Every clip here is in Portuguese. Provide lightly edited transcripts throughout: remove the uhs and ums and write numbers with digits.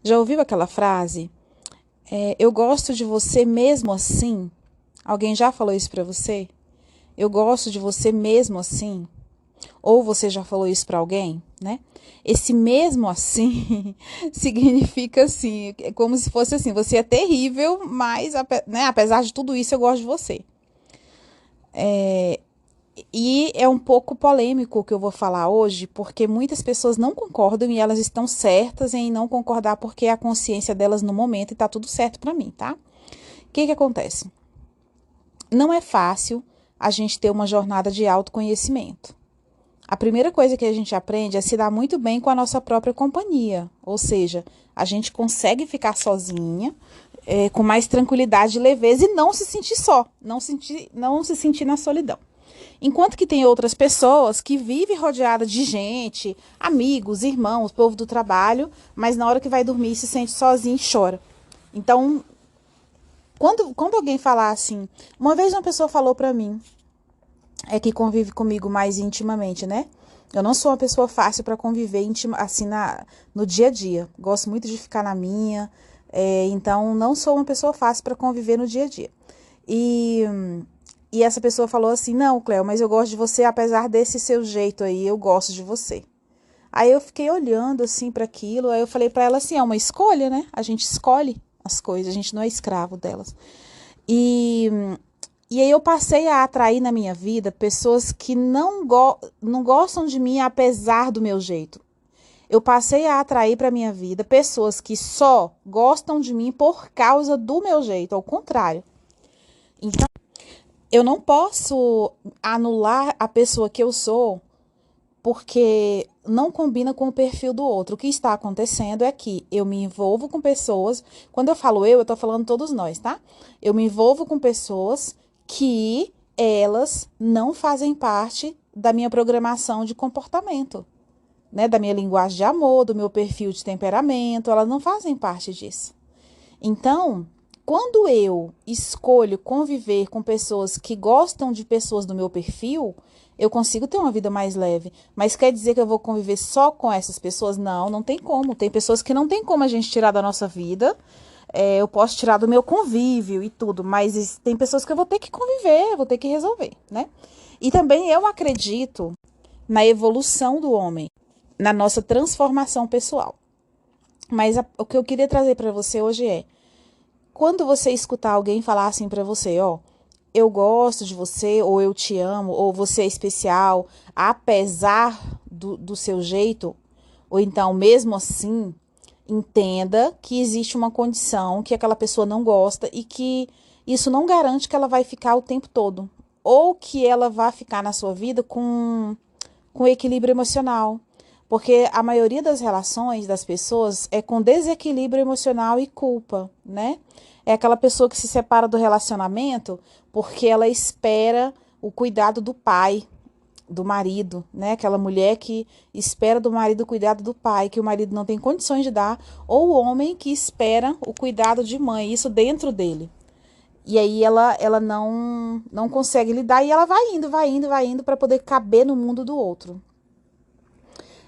Já ouviu aquela frase? Eu gosto de você mesmo assim? Alguém já falou isso pra você? Eu gosto de você mesmo assim? Ou você já falou isso pra alguém, né? Esse mesmo assim significa assim, é como se fosse assim, você é terrível, mas né, apesar de tudo isso eu gosto de você. E é um pouco polêmico o que eu vou falar hoje, porque muitas pessoas não concordam e elas estão certas em não concordar porque é a consciência delas no momento e tá tudo certo pra mim, tá? O que que acontece? Não é fácil a gente ter uma jornada de autoconhecimento. A primeira coisa que a gente aprende é se dar muito bem com a nossa própria companhia, ou seja, a gente consegue ficar sozinha, com mais tranquilidade e leveza e não se sentir só, não se sentir na solidão. Enquanto que tem outras pessoas que vivem rodeadas de gente, amigos, irmãos, povo do trabalho, mas na hora que vai dormir se sente sozinho e chora. Então, quando alguém falar assim, uma vez uma pessoa falou pra mim, que convive comigo mais intimamente, né? Eu não sou uma pessoa fácil para conviver assim no dia a dia. Gosto muito de ficar na minha, então não sou uma pessoa fácil para conviver no dia a dia. E, e essa pessoa falou assim, não, Cleo, mas eu gosto de você apesar desse seu jeito aí, eu gosto de você. Aí eu fiquei olhando assim para aquilo, aí eu falei para ela assim, é uma escolha, né? A gente escolhe as coisas, a gente não é escravo delas. E, e aí eu passei a atrair na minha vida pessoas que não gostam de mim apesar do meu jeito. Eu passei a atrair para minha vida pessoas que só gostam de mim por causa do meu jeito, ao contrário. Então, eu não posso anular a pessoa que eu sou porque não combina com o perfil do outro. O que está acontecendo é que eu me envolvo com pessoas, quando eu falo eu tô falando todos nós, tá? Eu me envolvo com pessoas que elas não fazem parte da minha programação de comportamento, né? Da minha linguagem de amor, do meu perfil de temperamento, elas não fazem parte disso. Então, quando eu escolho conviver com pessoas que gostam de pessoas do meu perfil, eu consigo ter uma vida mais leve. Mas quer dizer que eu vou conviver só com essas pessoas? Não, não tem como. Tem pessoas que não tem como a gente tirar da nossa vida. Eu posso tirar do meu convívio e tudo, mas tem pessoas que eu vou ter que conviver, vou ter que resolver, né? E também eu acredito na evolução do homem, na nossa transformação pessoal. Mas o que eu queria trazer para você hoje é, quando você escutar alguém falar assim pra você, ó, eu gosto de você, ou eu te amo, ou você é especial, apesar do seu jeito, ou então mesmo assim, entenda que existe uma condição que aquela pessoa não gosta e que isso não garante que ela vai ficar o tempo todo, ou que ela vai ficar na sua vida com equilíbrio emocional. Porque a maioria das relações das pessoas é com desequilíbrio emocional e culpa, né? É aquela pessoa que se separa do relacionamento porque ela espera o cuidado do pai, do marido, né? Aquela mulher que espera do marido o cuidado do pai, que o marido não tem condições de dar, ou o homem que espera o cuidado de mãe, isso dentro dele. E aí ela não consegue lidar e ela vai indo para poder caber no mundo do outro.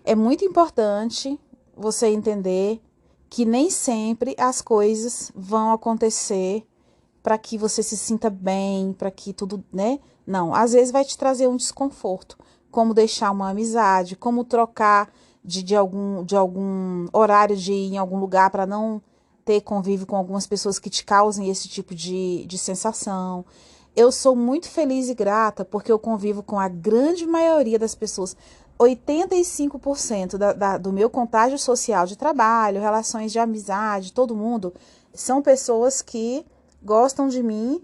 É muito importante você entender que nem sempre as coisas vão acontecer para que você se sinta bem, para que tudo, né? Não, às vezes vai te trazer um desconforto, como deixar uma amizade, como trocar de algum horário de ir em algum lugar para não ter convívio com algumas pessoas que te causem esse tipo de sensação. Eu sou muito feliz e grata porque eu convivo com a grande maioria das pessoas. 85% do meu contágio social de trabalho, relações de amizade, todo mundo, são pessoas que gostam de mim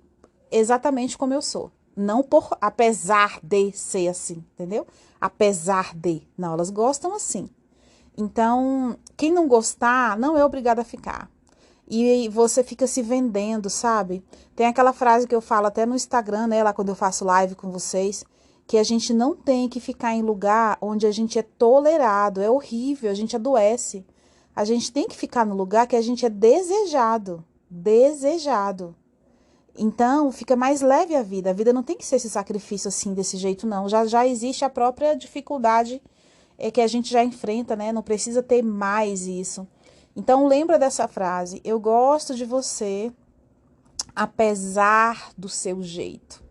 exatamente como eu sou. Não por apesar de ser assim, entendeu? Apesar de. Não, elas gostam assim. Então, quem não gostar, não é obrigado a ficar. E você fica se vendendo, sabe? Tem aquela frase que eu falo até no Instagram, né? Lá quando eu faço live com vocês, que a gente não tem que ficar em lugar onde a gente é tolerado. É horrível, a gente adoece. A gente tem que ficar no lugar que a gente é desejado. Desejado. Então, fica mais leve a vida. A vida não tem que ser esse sacrifício assim, desse jeito, não. Já existe a própria dificuldade que a gente já enfrenta, né? Não precisa ter mais isso. Então, lembra dessa frase: eu gosto de você apesar do seu jeito.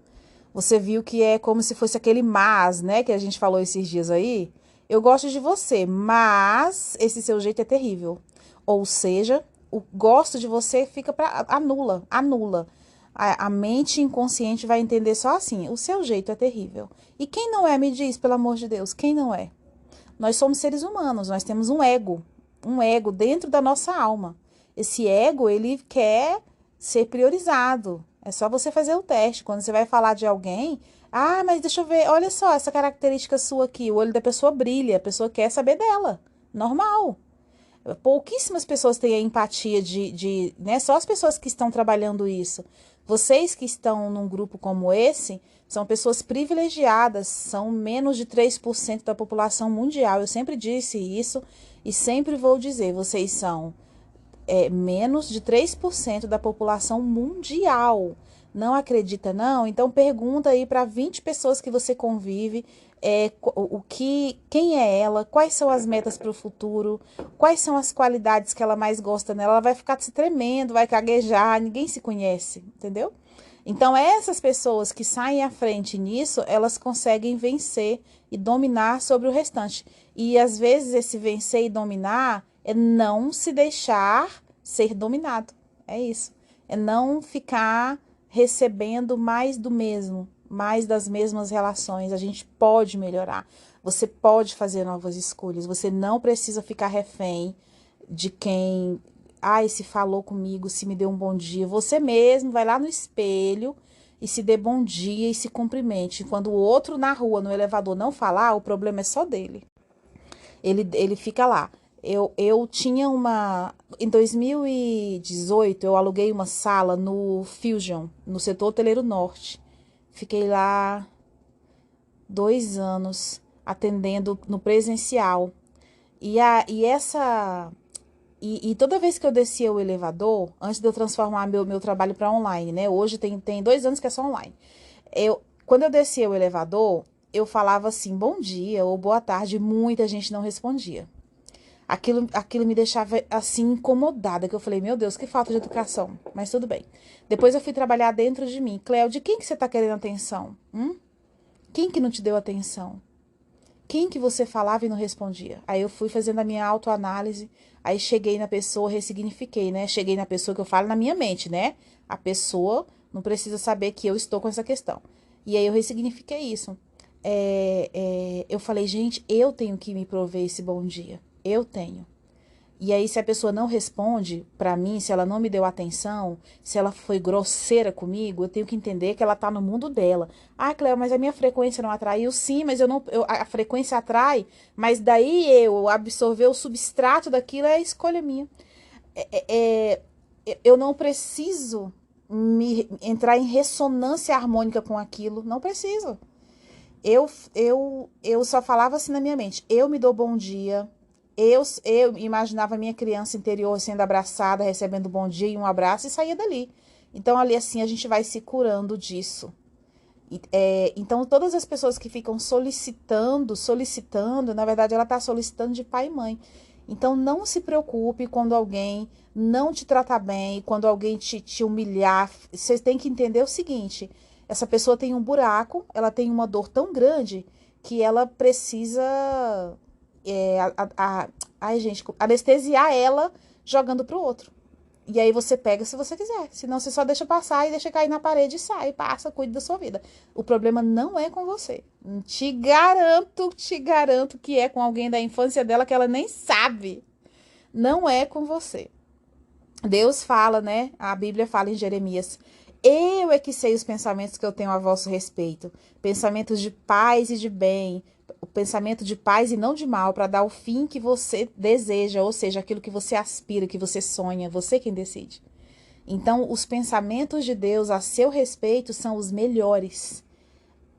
Você viu que é como se fosse aquele mas, né, que a gente falou esses dias aí? Eu gosto de você, mas esse seu jeito é terrível. Ou seja, o gosto de você fica para anula, anula. A mente inconsciente vai entender só assim: o seu jeito é terrível. E quem não é, me diz, pelo amor de Deus, quem não é? Nós somos seres humanos, nós temos um ego dentro da nossa alma. Esse ego, ele quer ser priorizado. É só você fazer o teste. Quando você vai falar de alguém, ah, mas deixa eu ver, olha só essa característica sua aqui, o olho da pessoa brilha, a pessoa quer saber dela. Normal. Pouquíssimas pessoas têm a empatia né? Só as pessoas que estão trabalhando isso. Vocês que estão num grupo como esse, são pessoas privilegiadas, são menos de 3% da população mundial. Eu sempre disse isso e sempre vou dizer, vocês são menos de 3% da população mundial. Não acredita, não? Então pergunta aí para 20 pessoas que você convive, quem é ela, quais são as metas para o futuro, quais são as qualidades que ela mais gosta nela. Ela vai ficar se tremendo, vai caguejar, ninguém se conhece, entendeu? Então essas pessoas que saem à frente nisso, elas conseguem vencer e dominar sobre o restante. E às vezes esse vencer e dominar é não se deixar ser dominado. É isso. É não ficar recebendo mais do mesmo, mais das mesmas relações. A gente pode melhorar. Você pode fazer novas escolhas. Você não precisa ficar refém de quem, ai, se falou comigo, se me deu um bom dia. Você mesmo vai lá no espelho e se dê bom dia e se cumprimente. Quando o outro na rua, no elevador, não falar, o problema é só dele. Ele fica lá. Eu tinha uma. Em 2018, eu aluguei uma sala no Fusion, no setor hoteleiro norte. Fiquei lá 2 anos atendendo no presencial. E essa. E toda vez que eu descia o elevador, antes de eu transformar meu trabalho para online, né? Hoje tem 2 anos que é só online. Quando eu descia o elevador, eu falava assim, bom dia ou boa tarde, muita gente não respondia. Aquilo me deixava assim incomodada, que eu falei, meu Deus, que falta de educação. Mas tudo bem. Depois eu fui trabalhar dentro de mim. Cléo, de quem que você está querendo atenção? Quem que não te deu atenção? Quem que você falava e não respondia? Aí eu fui fazendo a minha autoanálise, aí cheguei na pessoa, ressignifiquei, né? Cheguei na pessoa que eu falo na minha mente, né? A pessoa não precisa saber que eu estou com essa questão. E aí eu ressignifiquei isso. Eu falei, gente, eu tenho que me prover esse bom dia. Eu tenho. E aí, se a pessoa não responde pra mim, se ela não me deu atenção, se ela foi grosseira comigo, eu tenho que entender que ela tá no mundo dela. Ah, Cleo, mas a minha frequência não atraiu? Sim, mas eu não, a frequência atrai, mas daí eu absorver o substrato daquilo é a escolha minha. Eu não preciso entrar em ressonância harmônica com aquilo, não preciso. Eu só falava assim na minha mente, eu me dou bom dia. Eu imaginava a minha criança interior sendo abraçada, recebendo bom dia e um abraço e saía dali. Então, ali assim, a gente vai se curando disso. Então, todas as pessoas que ficam solicitando, na verdade, ela está solicitando de pai e mãe. Então, não se preocupe quando alguém não te tratar bem, quando alguém te humilhar. Vocês têm que entender o seguinte, essa pessoa tem um buraco, ela tem uma dor tão grande que ela precisa ai, gente, anestesiar ela jogando pro outro. E aí você pega se você quiser. Senão você só deixa passar e deixa cair na parede e sai, passa, cuida da sua vida. O problema não é com você. Te garanto que é com alguém da infância dela que ela nem sabe. Não é com você. Deus fala, né? A Bíblia fala em Jeremias. Eu é que sei os pensamentos que eu tenho a vosso respeito. Pensamentos de paz e de bem. O pensamento de paz e não de mal, para dar o fim que você deseja, ou seja, aquilo que você aspira, que você sonha, você quem decide. Então, os pensamentos de Deus a seu respeito são os melhores.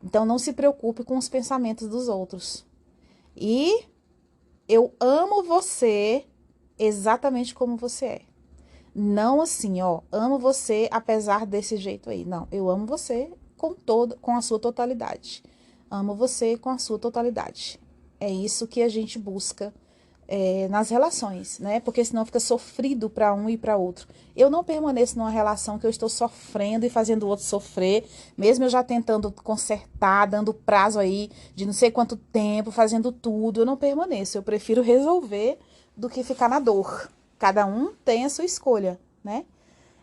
Então, não se preocupe com os pensamentos dos outros. E eu amo você exatamente como você é. Não assim, ó, amo você apesar desse jeito aí. Não, eu amo você com a sua totalidade. Amo você com a sua totalidade. É isso que a gente busca nas relações, né? Porque senão fica sofrido para um e para outro. Eu não permaneço numa relação que eu estou sofrendo e fazendo o outro sofrer, mesmo eu já tentando consertar, dando prazo aí de não sei quanto tempo, fazendo tudo, eu não permaneço. Eu prefiro resolver do que ficar na dor. Cada um tem a sua escolha, né?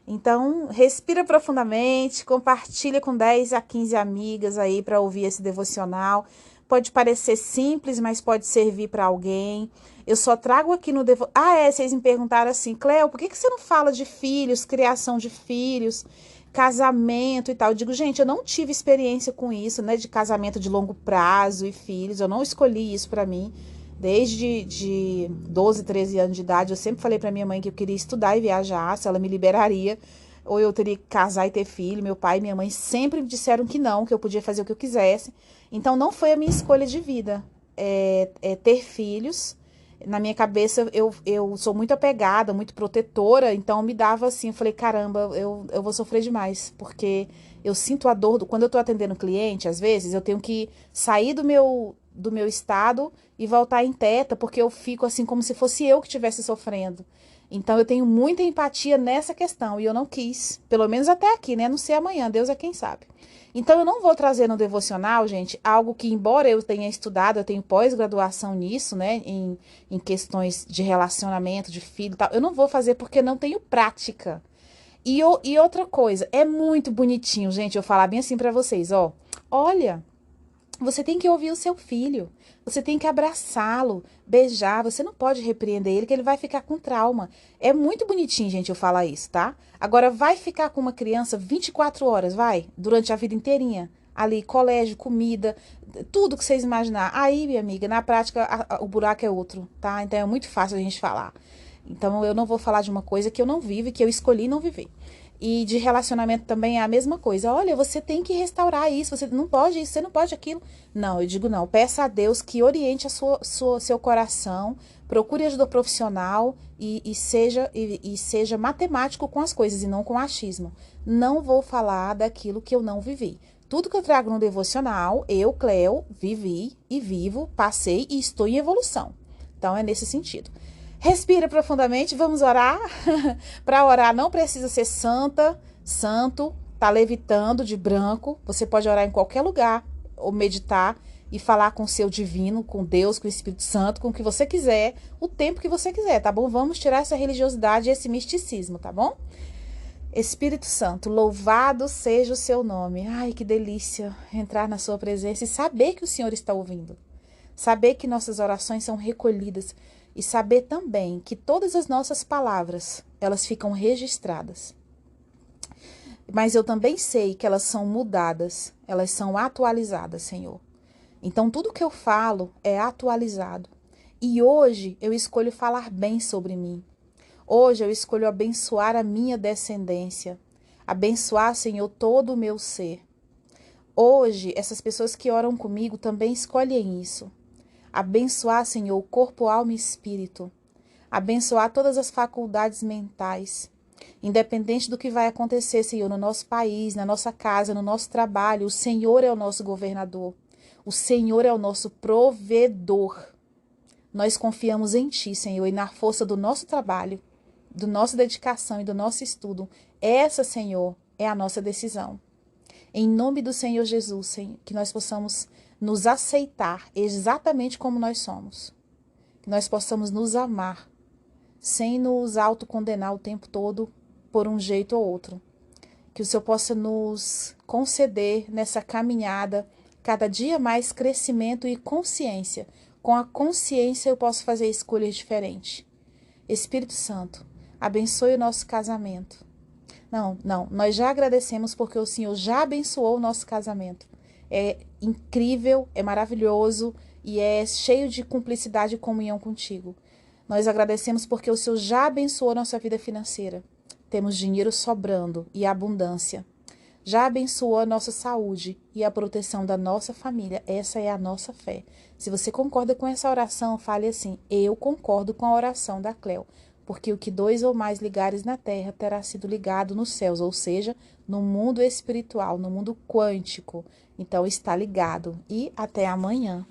Então, respira profundamente, compartilha com 10 a 15 amigas aí para ouvir esse devocional. Pode parecer simples, mas pode servir para alguém. Eu só trago aqui no devocional. Vocês me perguntaram assim, Cleo, por que você não fala de filhos, criação de filhos, casamento e tal? Eu digo, gente, eu não tive experiência com isso, né, de casamento de longo prazo e filhos. Eu não escolhi isso para mim. Desde de 12, 13 anos de idade, eu sempre falei para minha mãe que eu queria estudar e viajar, se ela me liberaria, ou eu teria que casar e ter filho. Meu pai e minha mãe sempre me disseram que não, que eu podia fazer o que eu quisesse. Então, não foi a minha escolha de vida ter filhos. Na minha cabeça, eu sou muito apegada, muito protetora, então me dava assim, eu falei, caramba, eu vou sofrer demais, porque eu sinto a dor, quando eu tô atendendo cliente, às vezes, eu tenho que sair do meu estado e voltar em teta, porque eu fico assim como se fosse eu que estivesse sofrendo. Então eu tenho muita empatia nessa questão e eu não quis, pelo menos até aqui, né? Não sei amanhã, Deus é quem sabe. Então eu não vou trazer no devocional, gente, algo que, embora eu tenha estudado, eu tenho pós-graduação nisso, né? Em questões de relacionamento, de filho e tal. Eu não vou fazer porque não tenho prática. E outra coisa, é muito bonitinho, gente, eu falar bem assim pra vocês, ó. Olha, você tem que ouvir o seu filho, você tem que abraçá-lo, beijar, você não pode repreender ele que ele vai ficar com trauma. É muito bonitinho, gente, eu falar isso, tá? Agora, vai ficar com uma criança 24 horas, vai? Durante a vida inteirinha. Ali, colégio, comida, tudo que vocês imaginar. Aí, minha amiga, na prática, o buraco é outro, tá? Então, é muito fácil a gente falar. Então, eu não vou falar de uma coisa que eu não vivo e que eu escolhi não viver. E de relacionamento também é a mesma coisa. Olha, você tem que restaurar isso, você não pode isso, você não pode aquilo. Não, eu digo não. Peça a Deus que oriente seu coração, procure ajuda profissional e seja matemático com as coisas e não com achismo. Não vou falar daquilo que eu não vivi. Tudo que eu trago no devocional, eu, Cleo, vivi e vivo, passei e estou em evolução. Então, é nesse sentido. Respira profundamente, vamos orar. Para orar não precisa ser santo, tá levitando de branco. Você pode orar em qualquer lugar ou meditar e falar com o seu divino, com Deus, com o Espírito Santo, com o que você quiser, o tempo que você quiser, tá bom? Vamos tirar essa religiosidade e esse misticismo, tá bom? Espírito Santo, louvado seja o seu nome. Ai, que delícia entrar na sua presença e saber que o Senhor está ouvindo. Saber que nossas orações são recolhidas. E saber também que todas as nossas palavras, elas ficam registradas. Mas eu também sei que elas são mudadas, elas são atualizadas, Senhor. Então, tudo que eu falo é atualizado. E hoje eu escolho falar bem sobre mim. Hoje eu escolho abençoar a minha descendência. Abençoar, Senhor, todo o meu ser. Hoje, essas pessoas que oram comigo também escolhem isso. Abençoar, Senhor, corpo, alma e espírito. Abençoar todas as faculdades mentais. Independente do que vai acontecer, Senhor, no nosso país, na nossa casa, no nosso trabalho, o Senhor é o nosso governador. O Senhor é o nosso provedor. Nós confiamos em Ti, Senhor, e na força do nosso trabalho, da nossa dedicação e do nosso estudo. Essa, Senhor, é a nossa decisão. Em nome do Senhor Jesus, Senhor, que nós possamos nos aceitar exatamente como nós somos. Que nós possamos nos amar, sem nos autocondenar o tempo todo por um jeito ou outro. Que o Senhor possa nos conceder nessa caminhada cada dia mais crescimento e consciência. Com a consciência eu posso fazer escolhas diferentes. Espírito Santo, abençoe o nosso casamento. Não, nós já agradecemos porque o Senhor já abençoou o nosso casamento. É incrível, é maravilhoso e é cheio de cumplicidade e comunhão contigo. Nós agradecemos porque o Senhor já abençoou nossa vida financeira. Temos dinheiro sobrando e abundância. Já abençoou a nossa saúde e a proteção da nossa família. Essa é a nossa fé. Se você concorda com essa oração, fale assim: eu concordo com a oração da Cleo. Porque o que 2 ou mais ligares na terra terá sido ligado nos céus, ou seja, no mundo espiritual, no mundo quântico. Então, está ligado. E até amanhã.